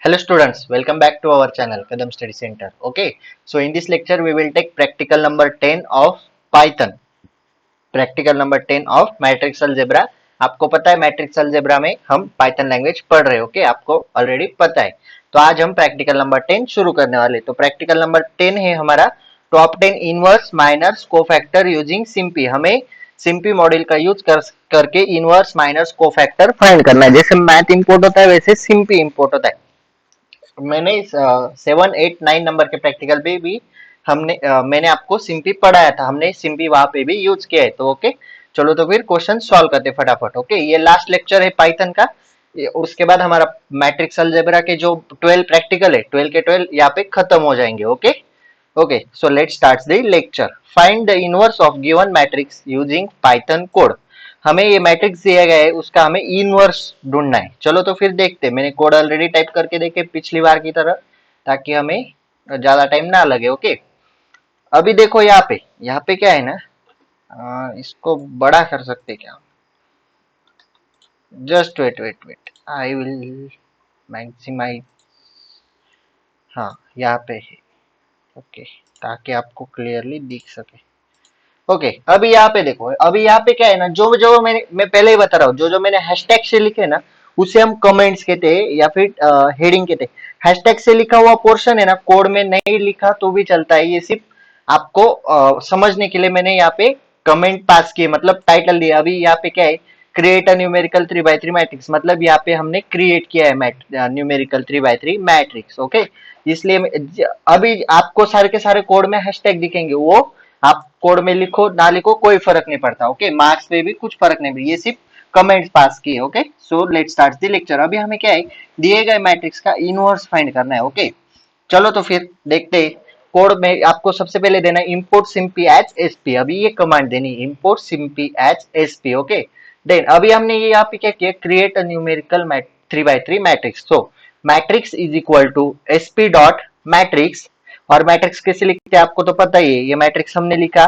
Hello students, welcome back to our channel Kadam Study Center. Okay, so in this lecture we will take practical number 10 of Python. Practical number 10 of matrix algebra. आपको पता है matrix algebra में हम Python language पढ़ रहे हैं. Okay, आपको already पता है. तो आज हम प्रैक्टिकल नंबर 10 शुरू करने वाले. तो प्रैक्टिकल नंबर 10 है हमारा to obtain inverse minors cofactor using SymPy. हमें सिम्पी मॉडल का यूज करके इनवर्स माइनर्स कोफैक्टर फाइंड करना है. जैसे मैथ इंपोर्ट होता है वैसे सिम्पी इंपोर्ट होता है. मैंने 7, 8, 9 नंबर के प्रैक्टिकल पे भी मैंने आपको सिम्पी पढ़ाया था. हमने सिम्पी वहां पे भी यूज किया है. तो ओके, चलो तो फिर क्वेश्चन सॉल्व करते फटाफट. ओके, ये लास्ट लेक्चर है पाइथन का. उसके बाद हमारा मैट्रिक्स अलजेब्रा के जो 12 प्रैक्टिकल है 12 के 12 यहाँ पे खत्म हो जाएंगे. Okay okay, so let's start the lecture. Find the inverse of given matrix using Python code. हमें ये मैट्रिक्स दिया गया है, उसका हमें इनवर्स ढूंढना है. चलो तो फिर देखते. मैंने कोड ऑलरेडी टाइप करके देखे पिछली बार की तरह, ताकि हमें ज्यादा टाइम ना लगे. ओके, अभी देखो यहाँ पे क्या है ना, इसको बड़ा कर सकते क्या? Just wait wait wait, I will maximise. हाँ, यहाँ पे है. ओके, ताकि आपको क्लियरली दिख सके. ओके, अभी यहाँ पे देखो. अभी यहाँ पे क्या है ना, जो जो मैं पहले ही बता रहा हूँ, जो जो मैंने हैशटैग से लिखे ना उसे हम कमेंट्स कहते हैं या फिर हेडिंग कहते हैं. हैशटैग से लिखा हुआ पोर्शन है ना, कोड में नहीं लिखा तो भी चलता है. ये सिर्फ आपको समझने के लिए मैंने यहाँ पे कमेंट पास किए, मतलब टाइटल दिया. अभी यहाँ पे क्या है, create a numerical 3x3 matrix, मतलब यहाँ पे हमने क्रिएट किया है न्यूमेरिकल 3x3 मैट्रिक्स. ओके, इसलिए अभी आपको सारे के सारे कोड में हैशटैग दिखेंगे. वो आप कोड में लिखो ना लिखो कोई फर्क नहीं पड़ता. ओके, मार्क्स पे भी कुछ फर्क नहीं पड़ता. ये सिर्फ कमेंट्स पास किए. Okay, so let's start the lecture. अभी हमें क्या है, दिए गए मैट्रिक्स का इनवर्स फाइंड करना है. ओके, चलो तो फिर देखते हैं. कोड में आपको सबसे पहले देना है इंपोर्ट सिम्पी एज एसपी. अभी ये कमांड देनी है, import SymPy as SP. Okay, then अभी हमने ये यहाँ पे क्या किया, create a numerical 3x3 matrix. So matrix is equal to SP dot matrix. और मैट्रिक्स कैसे लिखते हैं आपको तो पता ही है, ये मैट्रिक्स हमने लिखा.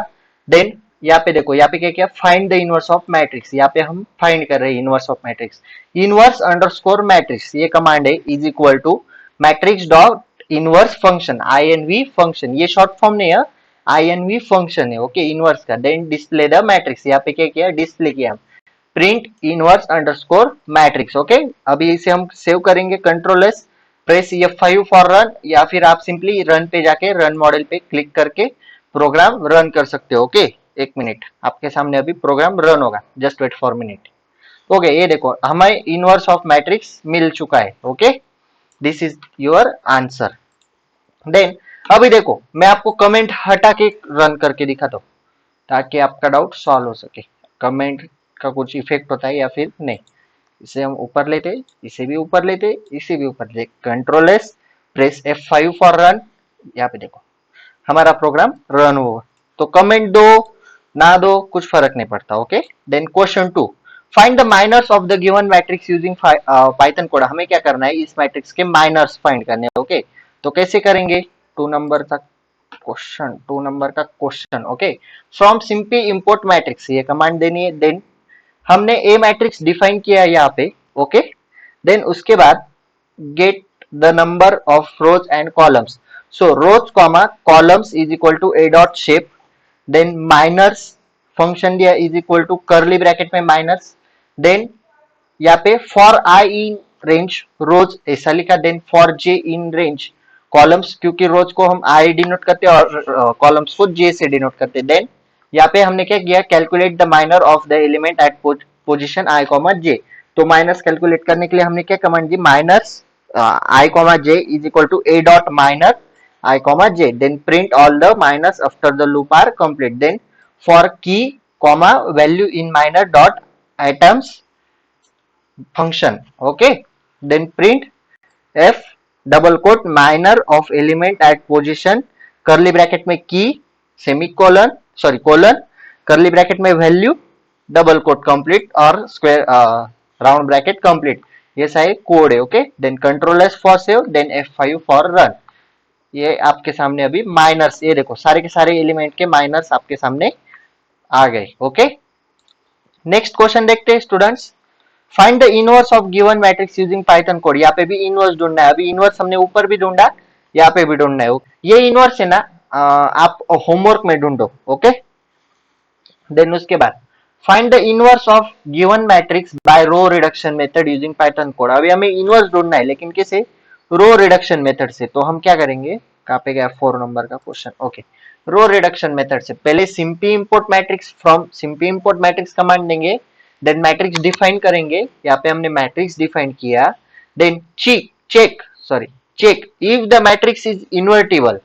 देन यहाँ पे देखो, यहाँ पे क्या किया, find the inverse of matrix. यहाँ पे हम फाइंड कर रहे हैं inverse of matrix. Inverse underscore matrix ये कमांड है, is equal to matrix dot inverse function INV function. ये शॉर्ट फॉर्म नहीं है, INV फंक्शन है. ओके, इनवर्स का. Then display the matrix. यहाँ पे क्या किया, डिस्प्ले किया print inverse underscore matrix. Okay, अभी इसे हम सेव करेंगे. Control S, press F5 for run, या फिर आप सिंपली रन पे जाके रन मॉडल पे क्लिक करके प्रोग्राम रन कर सकते हो. ओके, एक मिनट, आपके सामने अभी प्रोग्राम रन होगा. Just wait for minute. Okay, ये देखो हमें इनवर्स ऑफ मैट्रिक्स मिल चुका है. Okay, this is your answer. Then अभी देखो, मैं आपको कमेंट हटा के रन करके दिखाता हूँ, ताकि आपका डाउट सॉल्व हो सके. कमेंट का कुछ इफेक्ट होता है या फिर नहीं. इसे हम ऊपर लेते, इसे भी ऊपर लेते, इसे भी ऊपर लेते. Control S, press F5 for run. यहाँ पे देखो हमारा प्रोग्राम रन हुआ. तो कमेंट दो ना दो कुछ फर्क नहीं पड़ता. Okay, then question 2, find the minors of the given matrix using Python code. हमें क्या करना है, इस मैट्रिक्स के माइनर्स फाइंड करने हैं. ओके, तो कैसे करेंगे, 2 नंबर का question. Okay, from simply import matrix ये कमांड देनी है. देन हमने ए मैट्रिक्स डिफाइन किया है यहाँ पे. ओके, देन उसके बाद get the number of rows and columns. So rows comma columns is equal to A dot shape. Then minors function दिया is equal to curly bracket में माइनर्स. देन यहाँ पे for I in range rows ऐसा लिखा. Then for J in range columns, क्योंकि rows को हम आई denote करते हैं और कॉलम्स को जे से डिनोट करते हैं. देन यहाँ पे हमने क्या किया, calculate the minor of the element at position I comma J. तो माइनस कैलकुलेट करने के लिए हमने क्या कमांड दी, minors I comma J is equal to A dot minor I comma J. Then print all the minors after the loop are complete. Then for key comma value in minor dot items function. Okay, then print F double quote minor of element at position curly bracket में की semicolon sorry colon curly bracket में value double quote complete और square round bracket complete. ये सारे code है. Okay, then control S for save, then F5 for run. ये आपके सामने अभी माइनर्स, ये देखो सारे के सारे एलिमेंट के माइनर्स आपके सामने आ गए. ओके, नेक्स्ट क्वेश्चन देखते हैं students. Find the inverse of given matrix using Python code. यहाँ पे भी इनवर्स ढूंढना है। अभी इनवर्स हमने ऊपर भी ढूंढा, यहाँ पे भी ढूंढना है। ये इनवर्स है ना, आप होमवर्क में ढूंढो। ओके, देन उसके बाद find the inverse of given matrix by row reduction method using Python code. अभी हमें इनवर्स ढूंढना है, लेकिन कैसे? रो रिडक्शन मेथड से। तो हम क्या करेंगे? कहाँ पे गया 4 नंबर का question? Okay, row reduction method से पहले sympy import matrix from simply import matrix command देंगे, देन मैट्रिक्स डिफाइन करेंगे। यहाँ पे हमने मैट्रिक्स डिफाइन किया, then check if the matrix is invertible.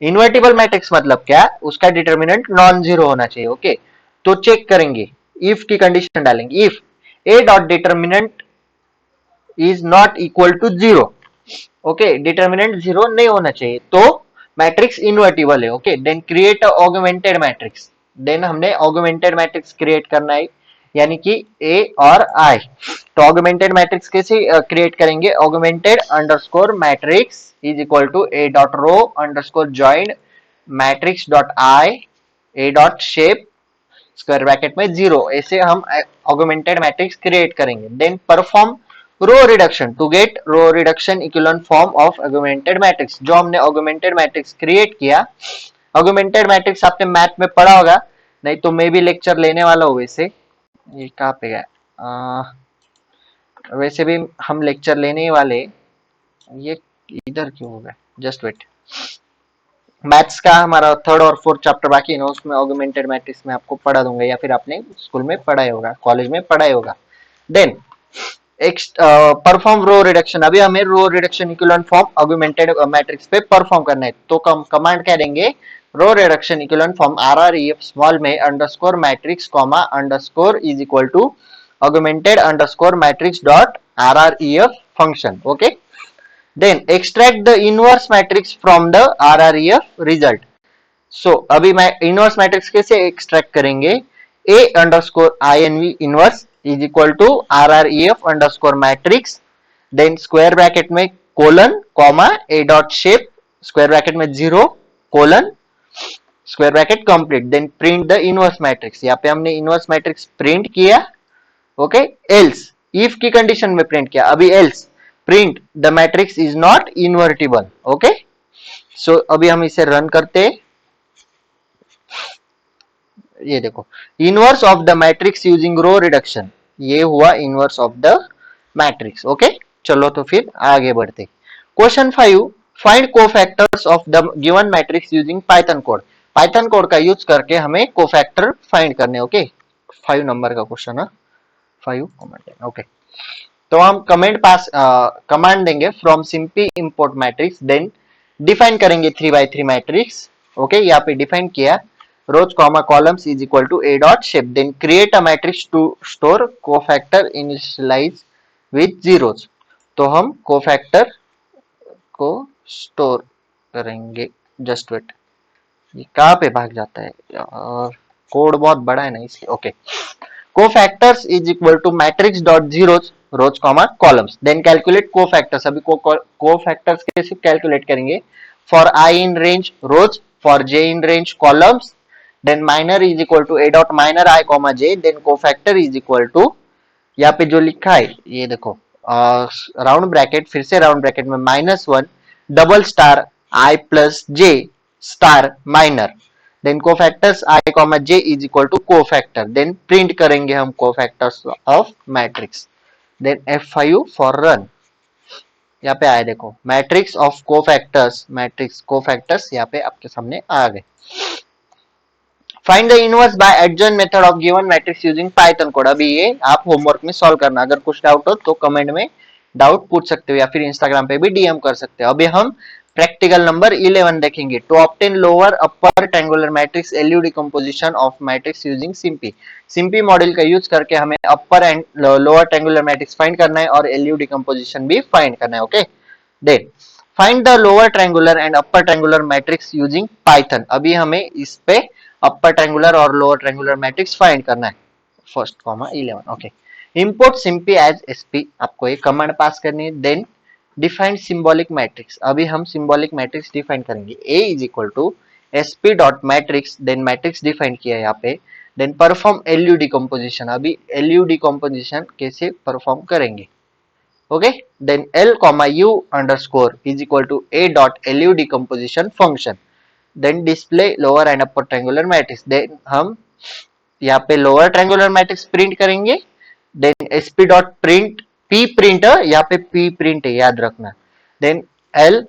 Invertible matrix मतलब क्या? उसका डिटर्मिनेंट नॉन जीरो होना चाहिए। ओके, तो चेक करेंगे, इफ की कंडीशन डालेंगे, if A dot determinant is not equal to zero. Okay, determinant zero नहीं होना चाहिए, तो मैट्रिक्स इन्वर्टिबल है। Okay, then create augmented matrix. Then हमने ऑगमेंटेड मैट्रिक्स क्रिएट करना है, यानी कि ए और आई। तो ऑगमेंटेड मैट्रिक्स कैसे क्रिएट करेंगे? Augmented underscore matrix is equal to A dot row underscore joint matrix dot I A dot shape square bracket में जीरो। ऐसे हम ऑगमेंटेड मैट्रिक्स क्रिएट करेंगे। Then perform row reduction to get row reduction equivalent form of augmented matrix. जो हमने augmented matrix create किया, augmented matrix आपने math में पढ़ा होगा, नहीं तो मैं भी लेक्चर लेने वाला हूँ। वैसे ये कहाँ पे गया? वैसे भी हम लेक्चर लेने ही वाले। ये इधर क्यों हो गया? Just wait. मैथ्स का हमारा 3rd और 4th चैप्टर बाकी है ना, उसमें ऑगमेंटेड मैट्रिक्स में आपको पढ़ा दूंगा, या फिर आपने स्कूल में पढ़ा होगा, कॉलेज में पढ़ा होगा। Then perform row reduction. अभी हमें row reduction equivalent form augmented matrix पे परफॉर्म करना है, तो कमांड क्या देंगे? Row reduction equivalent form RREF small में underscore matrix comma underscore is equal to augmented underscore matrix dot RREF function. Okay, then extract the inverse matrix from the RREF result. So अभी मैं inverse matrix कैसे extract करेंगे? A underscore INV inverse is equal to RREF underscore matrix, then square bracket में colon comma A dot shape square bracket में zero colon square bracket complete, then print the inverse matrix. यहाँ पे हमने inverse matrix print किया। Okay, else if की condition में print किया। अभी else print the matrix is not invertible. Okay, so अभी हम इसे रन करते हैं। ये देखो, inverse of the matrix using row reduction, ये हुआ inverse of the matrix. Okay, चलो तो फिर आगे बढ़ते। Question 5, find cofactors of the given matrix using Python code. Python code का यूज करके हमें कोफैक्टर फाइंड करने। ओके, 5 नंबर का क्वेश्चन है, 5 कमेंट। ओके, तो हम कमांड देंगे from simply import matrix, then define करेंगे 3x3 मैट्रिक्स। ओके, यहाँ पे डिफाइन किया, rows comma columns is equal to A dot shape, then create a matrix to store cofactor initialise with zeros. तो हम cofactor को store करेंगे। Just wait, ये कहाँ पे भाग जाता है यार? कोड बहुत बड़ा है ना इसलिए। Okay, cofactors is equal to matrix dot zeros rows comma columns, then calculate cofactors. अभी कोफैक्टर्स कैसे कैलकुलेट करेंगे? For I in range rows, for J in range columns, then minor is equal to A dot minor I comma J, then cofactor is equal to, यहाँ पे जो लिखा है ये देखो, राउंड ब्रैकेट, फिर से राउंड ब्रैकेट में -1 double star I plus J star minor, then cofactors I comma J is equal to cofactor, then print करेंगे हम cofactors of matrix, then F5 for run. यहाँ पे आए देखो, matrix of cofactors, matrix cofactors यहाँ पे आपके सामने आ गए। Find the inverse by adjoint method of given matrix using Python code. अभी ये आप होमवर्क में सॉल्व करना। अगर कुछ डाउट हो तो कमेंट में डाउट पूछ सकते हो, या फिर इंस्टाग्राम पे भी डीएम कर सकते हो। अभी हम प्रैक्टिकल नंबर 11 देखेंगे। To obtain lower upper triangular matrix LU decomposition of matrix using SymPy. SymPy model का यूज करके हमें upper and lower triangular matrix find करना है और एलयू डिकम्पोजिशन भी फाइंड करना है। Okay, then find the lower triangular and upper triangular matrix using Python. अभी हमें इस पे अपर ट्रायंगुलर और लोअर ट्रायंगुलर मैट्रिक्स फाइंड करना है। First comma 11। Okay, import Simpy as SP, आपको एक कमांड पास करनी है। Then define symbolic matrix. अभी हम सिंबॉलिक मैट्रिक्स डिफाइन करेंगे। A is equal to SP dot matrix, then matrix define किया है यहाँ पे, देन परफॉर्म एलयू डिकम्पोजिशन, अभी एलयू डिकम्पोजिशन कैसे परफॉर्म करेंगे. Okay, then L comma U underscore is equal to A dot LU decomposition function, then display lower and upper triangular matrix. Then हम यहाँ पे लोअर ट्रायंगुलर मैट्रिक्स प्रिंट करेंगे. Then SP dot print P print, यहाँ पे P print है याद रखना. Then L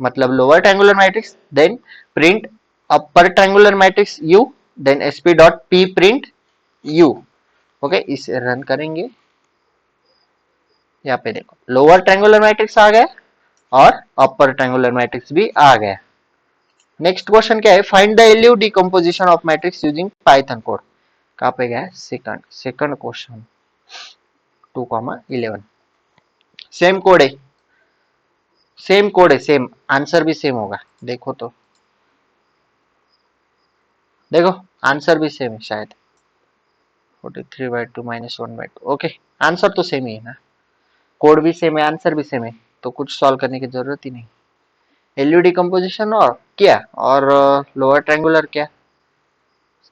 मतलब lower triangular matrix, then print upper triangular matrix U, then SP dot P print U. Okay, इसे रन करेंगे. यहाँ पे देखो लोअर ट्रायंगुलर मैट्रिक्स आ गया और अपर ट्रायंगुलर मैट्रिक्स भी आ गया. नेक्स्ट क्वेश्चन क्या है, find the LU decomposition of matrix using Python code. कहाँ पे गया, सेकंड क्वेश्चन 2,11. सेम कोड है, सेम आंसर भी सेम होगा. देखो तो देखो आंसर भी सेम है शायद, 43/2 -1/2. ओके, आंसर तो सेम ही है ना, कोड भी सेम है आंसर भी सेम है, तो कुछ सॉल्व करने की जरूरत ही नहीं. एलयू डिकम्पोजिशन और क्या, और लोअर ट्रायंगुलर क्या,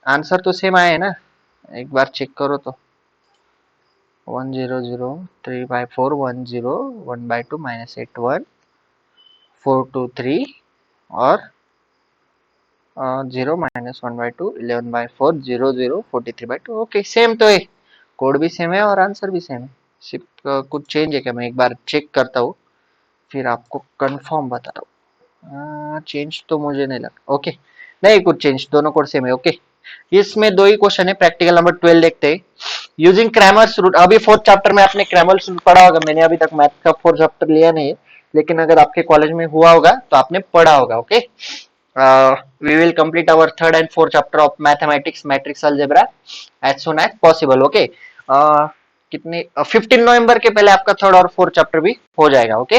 आंसर तो सेम आया है ना, एक बार चेक करो तो. 100 3/4 10 1/2 -81 423 और 0 -1/2 11/4 00 43/2. ओके, सेम तो है, कोड भी सेम है और आंसर भी सेम है. सिर्फ कुछ चेंज है क्या, मैं एक बार चेक करता हूँ फिर आपको कंफर्म बताता हूँ. चेंज तो मुझे नहीं लगा. ओके, नहीं कुछ चेंज, दोनों कोड सेम है. ओके, इसमें दो ही क्वेश्चन है. प्रैक्टिकल नंबर 12 देखते हैं. यूजिंग क्रैमर्स रूट, अभी फोर्थ चैप्टर में आपने क्रैमर्स रूट पढ़ा होगा. मैंने अभी तक मैथ का फोर्थ चैप्टर लिया नहीं है, लेकिन अगर आपके कॉलेज में हुआ होगा तो आपने पढ़ा होगा. Okay, we will complete our third and fourth chapter of mathematics matrix algebra as soon as possible. Okay, कितने 15 नवंबर के पहले आपका थर्ड और फोर्थ चैप्टर भी हो जाएगा. ओके,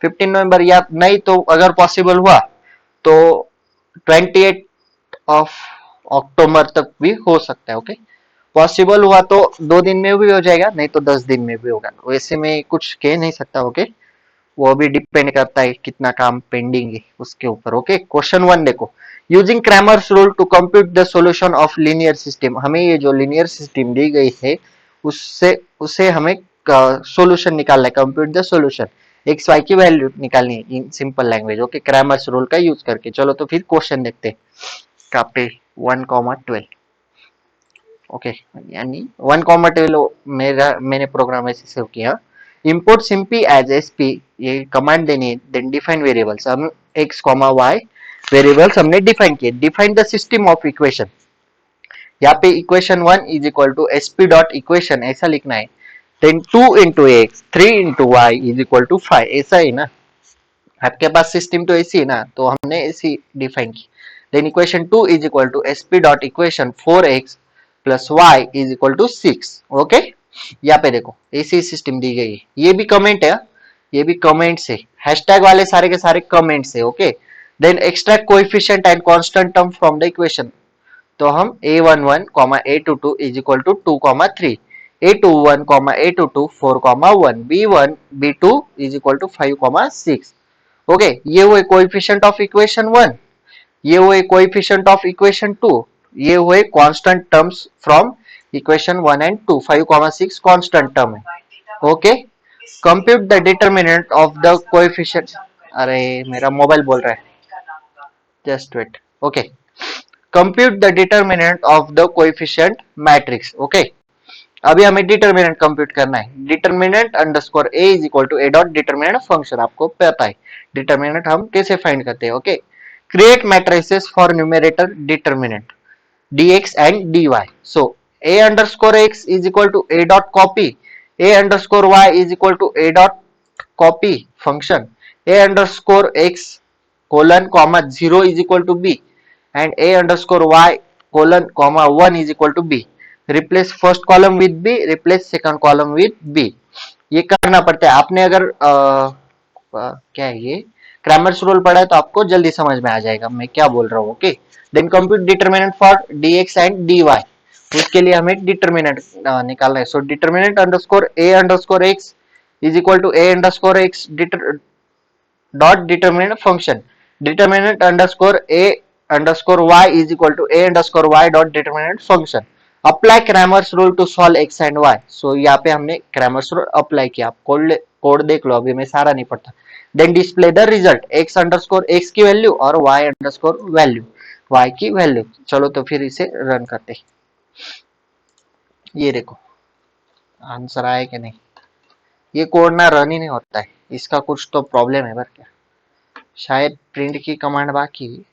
15 नवंबर या नहीं तो अगर पॉसिबल हुआ तो 28 ऑफ अक्टूबर तक भी हो सकता है. ओके, पॉसिबल हुआ तो 2 दिन में भी हो जाएगा, नहीं तो 10 दिन में भी होगा. वैसे मैं कुछ कह नहीं सकता. ओके, वो भी डिपेंड करता है कितना काम पेंडिंग है उसके ऊपर. ओके, क्वेश्चन 1 देखो. Using Cramer's rule to compute the solution of linear system, हमें ये जो लीनियर सिस्टम दी गई है उससे उसे हमें सॉल्यूशन निकालना है. Compute the solution, X Y की वैल्यू निकालनी है in simple language. Okay, Cramer's rule का यूज करके. चलो तो फिर क्वेश्चन देखते हैं. कापी 1,12. ओके, यानी 1,12 मैंने प्रोग्राम ऐसे सेव किया. इंपोर्ट सिंपी एज एसपी, ये कमांड देनी है. देन डिफाइन वेरिएबल्स, हम एक्स कॉमा वाई वेरिएबल्स हमने डिफाइन किए. Define the system of equation, यहाँ पे equation 1 is equal to SP dot equation ऐसा लिखना है. Then 2 into X 3 into Y is equal to 5, ऐसा ही ना, आपके पास सिस्टम तो ऐसी है ना, तो हमने ऐसी डिफाइन की. Then equation 2 is equal to SP dot equation 4x plus Y is equal to 6. Okay, यहाँ पे देखो ऐसी सिस्टम दी गई है. ये भी कमेंट है, ये भी कमेंट्स है, हैशटैग वाले सारे के सारे कमेंट्स है. Okay, then extract coefficient and constant term from the equation, तो हम a11 a22 is equal to 2 3, a21 a22 4 1, b1 b2 is equal to 5 6. Okay, ये हुए कोएफिशिएंट ऑफ इक्वेशन 1, ये हुए कोएफिशिएंट ऑफ इक्वेशन 2, ये हुए constant terms from equation 1 and 2. 5 6 constant term है. Okay, compute the determinant of the coefficient. अरे मेरा mobile बोल रहा है, just wait. Okay, compute the determinant of the coefficient matrix. Okay, अभी हमें डिटरमिनेंट कंप्यूट करना है. Determinant underscore A is equal to A dot determinant function, आपको पता है डिटरमिनेंट हम कैसे फाइंड करते हैं. Okay, create matrices for numerator determinant dx and dy. So a underscore x is equal to a dot copy, a underscore y is equal to a dot copy function, a underscore x colon comma 0 is equal to b and a underscore y colon comma 1 is equal to b. Replace first column with b, replace second column with b. ये करना पड़ता है. आपने अगर क्या है ये Cramer's rule पढ़ा है तो आपको जल्दी समझ में आ जाएगा मैं क्या बोल रहा हूँ. Okay, then compute determinant for dx and dy, उसके लिए हमें डिटरमिनेंट निकालना है. So determinant underscore a underscore x is equal to a underscore x dot determinant function, determinant underscore a underscore y is equal to a underscore y dot determinant function. Apply Cramer's rule to solve X and Y. So यहाँ पे हमने Cramer's rule apply किया। आप code देख लो, अभी मैं सारा नहीं पढ़ता। Then display the result, X underscore X की वैल्यू और वाई अंडरस्कोर वैल्यू वाई की वैल्यू। चलो तो फिर इसे रन करते। ये देखो आंसर आया कि नहीं। ये कोड ना रन ही नहीं होता है, इसका कुछ तो प्रॉब्लम है। क्या शायद प्रिंट की कमांड बाकी।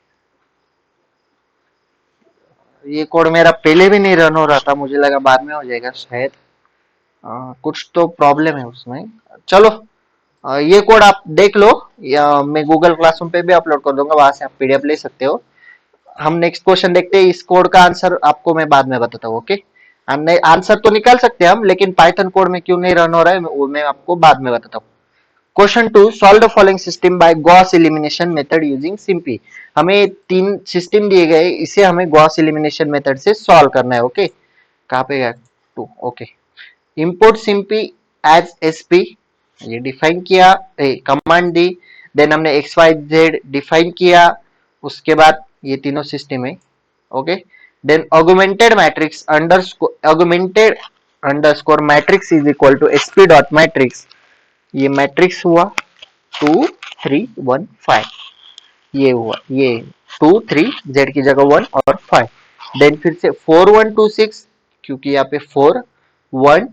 ये कोड मेरा पहले भी नहीं रन हो रहा था, मुझे लगा बाद में हो जाएगा शायद। कुछ तो प्रॉब्लम है उसमें। चलो ये कोड आप देख लो, या मैं गूगल क्लासरूम पे भी अपलोड कर दूंगा, वहां से आप पीडीएफ ले सकते हो। हम नेक्स्ट क्वेश्चन देखते हैं। इस कोड का आंसर आपको मैं बाद में बताता हूँ। ओके, आंसर तो निकाल सकते हैं हम, लेकिन पाइथन कोड में क्यों नहीं रन हो रहा है वो मैं आपको बाद में बताता हूँ। Question 2, solve the following system by Gauss elimination method using SymPy. हमें 3 सिस्टम दिए गए, इसे हमें गॉस एलिमिनेशन मेथड से सॉल्व करना है। ओके, कहाँ पे गया 2। Okay, import SymPy as SP, ये डिफाइन किया, कमांड दी। देन हमने एक्स वाई जेड डिफाइन किया। उसके बाद ये तीनों सिस्टम है। Okay, then augmented matrix underscore matrix is equal to SP dot matrix. ये मैट्रिक्स हुआ 2 3 1 5। ये हुआ ये 2 3 जेड की जगह 1 और 5। देन फिर से 4 1 2 6, क्योंकि यहाँ पे 4 1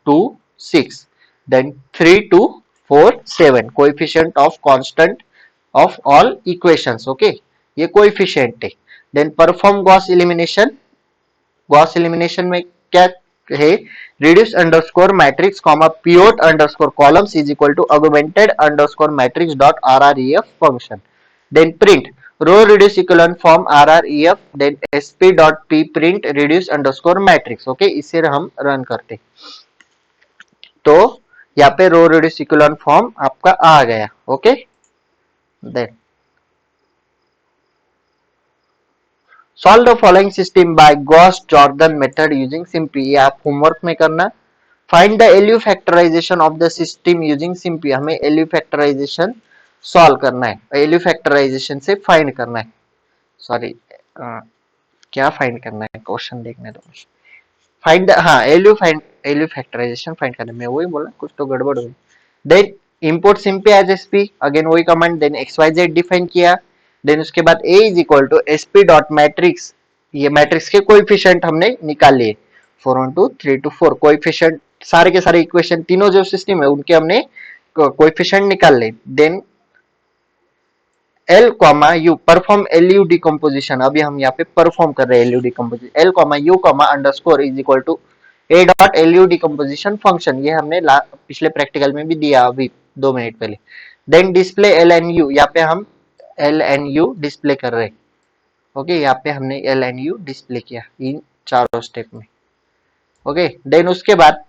2 6। Then 3 2 4 7, coefficient of constant of all equations. Okay, ये कोएफिशिएंट है। देन परफॉर्म गॉस एलिमिनेशन में क्या है, reduce underscore matrix comma pivot underscore columns is equal to augmented underscore matrix dot RREF function. Then print row reduce echelon form RREF, then SP dot P print reduce underscore matrix. Okay, इसे हम run करते तो यहाँ पे रो reduce echelon form आपका आ गया। Okay, then solve the following system by Gauss Jordan method using SymPy. ये आप होमवर्क में करना। Find the LU factorization of the system using SymPy. हमें एलयू फैक्टराइजेशन सॉल्व करना है, एलयू फैक्टराइजेशन से फाइंड करना है। सॉरी, क्या फाइंड करना है, क्वेश्चन देखने दो। फाइंड हाँ एलयू फैक्टराइजेशन फाइंड करना है, मैं वही बोला, कुछ तो गड़बड़ हुई। Then import SymPy as SP, again वही command. Then X Y Z define किया। देन उसके बाद A is equal to SP dot matrix, ये मैट्रिक्स के कोएफिशिएंट हमने निकाल लिए 4 1 2 3 2 4। कोएफिशिएंट सारे के सारे इक्वेशन तीनों जो सिस्टम है उनके हमने कोएफिशिएंट निकाल लिए। Then L comma U perform LU decomposition. अभी हम यहाँ पे परफॉर्म कर रहे हैं LU decomposition. L comma U comma underscore is equal to A dot LU decomposition function. ये हमने पिछले प्रैक्टिकल में भी दिया अभी 2 मिनट पहले। Then display L and U, यहाँ पे हम एल एन यू डिस्प्ले कर रहे हैं। ओके, यहाँ पे हमने एल एन यू डिस्प्ले किया इन चारों स्टेप में। ओके, देन उसके बाद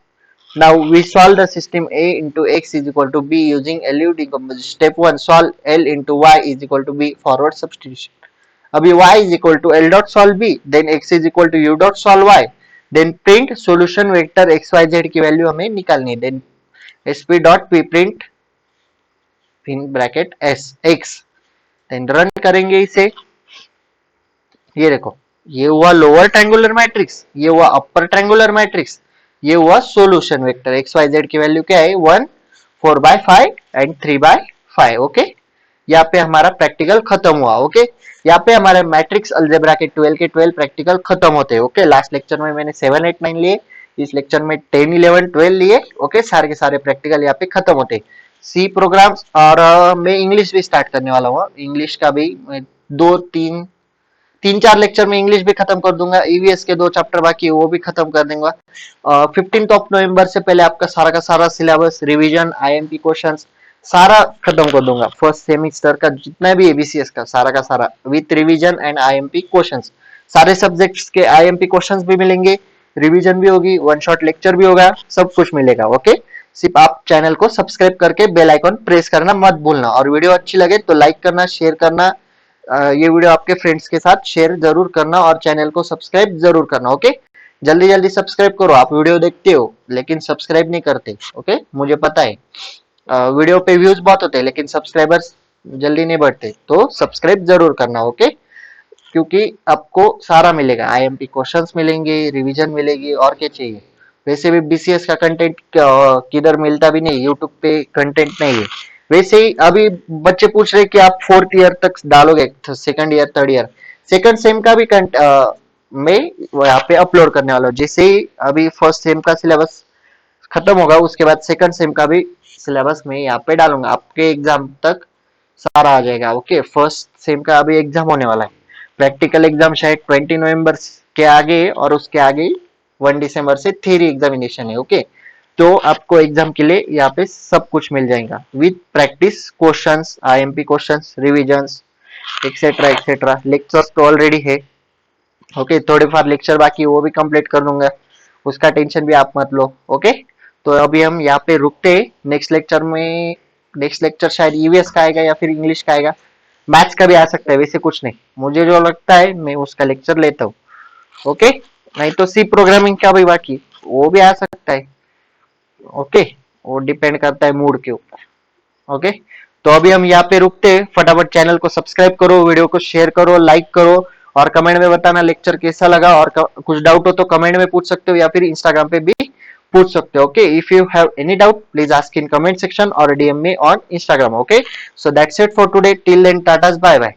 now we solve the system a into x is equal to b using LU decomposition. Step 1, solve L into y is equal to b, forward substitution. अभी y is equal to L dot solve b, then x is equal to u dot solve y, then print solution vector x y z की value हमें निकालनी है। then sp dot p print in bracket s x, then run करेंगे इसे। ये देखो, ये हुआ लोअर ट्रायंगुलर मैट्रिक्स, ये हुआ अपर ट्रायंगुलर मैट्रिक्स, ये हुआ solution vector. X Y Z की वैल्यू क्या है 1 4/5 एंड 3/5। ओके, यहाँ पे हमारा प्रैक्टिकल खत्म हुआ। ओके, यहाँ पे हमारे मैट्रिक्स अलजेब्रा के 12 के 12 प्रैक्टिकल खत्म होते हैं। ओके, लास्ट लेक्चर में मैंने 7 8 9 लिए, इस लेक्चर में 10 11 12 लिए। ओके, सारे के सारे प्रैक्टिकल यहाँ पे खत्म होते हैं। सी प्रोग्राम्स और मैं इंग्लिश भी स्टार्ट करने वाला हूँ। इंग्लिश का भी 3 4 लेक्चर में इंग्लिश भी खत्म कर दूंगा। ईवीएस के 2 चैप्टर बाकी है, वो भी खत्म कर दूंगा। 15 नवंबर से पहले आपका सारा का सारा सिलेबस, रिवीजन, आईएमपी क्वेश्चंस सारा खत्म कर दूंगा। फर्स्ट सेमेस्टर का जितना भी एबीसीएस का सारा with revision and IMP questions. सारे सब्जेक्ट्स के आईएमपी क्वेश्चंस भी मिलेंगे, रिवीजन भी होगी, वन शॉट लेक्चर भी होगा, सब कुछ मिलेगा। ओके, सिर्फ आप चैनल को सब्सक्राइब करके बेल आइकन प्रेस करना मत भूलना। और वीडियो अच्छी लगे तो लाइक करना, शेयर करना, ये वीडियो आपके फ्रेंड्स के साथ शेयर जरूर करना और चैनल को सब्सक्राइब जरूर करना। ओके, जल्दी जल्दी सब्सक्राइब करो। आप वीडियो देखते हो लेकिन सब्सक्राइब नहीं करते। ओके, मुझे पता है, वीडियो पे व्यूज बहुत होते हैं लेकिन सब्सक्राइबर्स जल्दी नहीं बढ़ते, तो सब्सक्राइब जरूर करना। ओके, क्योंकि आपको सारा मिलेगा, आईएमपी क्वेश्चंस मिलेंगे, रिवीजन मिलेगी, और क्या चाहिए। वैसे भी बीसीएस का कंटेंट किधर मिलता भी नहीं, यूट्यूब पे कंटेंट नहीं है। वैसे ही अभी बच्चे पूछ रहे कि आप 4th ईयर तक डालोगे, second year, third year, second same का भी मैं यहाँ पे अपलोड करने वाला हूँ। जैसे ही अभी फर्स्ट सेम का सिलेबस खत्म होगा, उसके बाद सेकंड सेम का भी सिलेबस मैं यहाँ पे डालूंगा, आपके एग्जाम तक सारा आ जाएगा। ओके, फर्स्ट सेम का अभी एग्जाम होने वाला है, प्रैक्टिकल एग्जाम शायद 20 नवंबर के आगे, और उसके आगे 1 दिसंबर से थ्योरी एग्जामिनेशन है। ओके, तो आपको एग्जाम के लिए यहाँ पे सब कुछ मिल जाएगा with practice questions, IMP questions, revisions, etcetera etcetera. Lectures तो ऑलरेडी है। ओके, थोड़े फार लेक्चर बाकी, वो भी कंप्लीट कर दूंगा, उसका टेंशन भी आप मत लो। ओके, तो अभी हम यहाँ पे रुकते हैं। नेक्स्ट लेक्चर में, नेक्स्ट लेक्चर शायद ईवीएस का आएगा या फिर इंग्लिश का आएगा, मैथ्स का भी आ सकता है, वैसे कुछ नहीं, मुझे जो लगता है मैं उसका लेक्चर लेता हूँ। ओके, नहीं तो सी प्रोग्रामिंग का भी बाकी, वो भी आ सकता है। ओके, वो डिपेंड करता है मूड के ऊपर। ओके, तो अभी हम यहाँ पे रुकते हैं। फटाफट चैनल को सब्सक्राइब करो, वीडियो को शेयर करो, लाइक करो, और कमेंट में बताना लेक्चर कैसा लगा, और कुछ डाउट हो तो कमेंट में पूछ सकते हो, या फिर इंस्टाग्राम पे भी पूछ सकते हो। Okay, if you have any doubt please ask in comment section और DM me on Instagram. Okay, so that's it for today, till then tata, bye bye.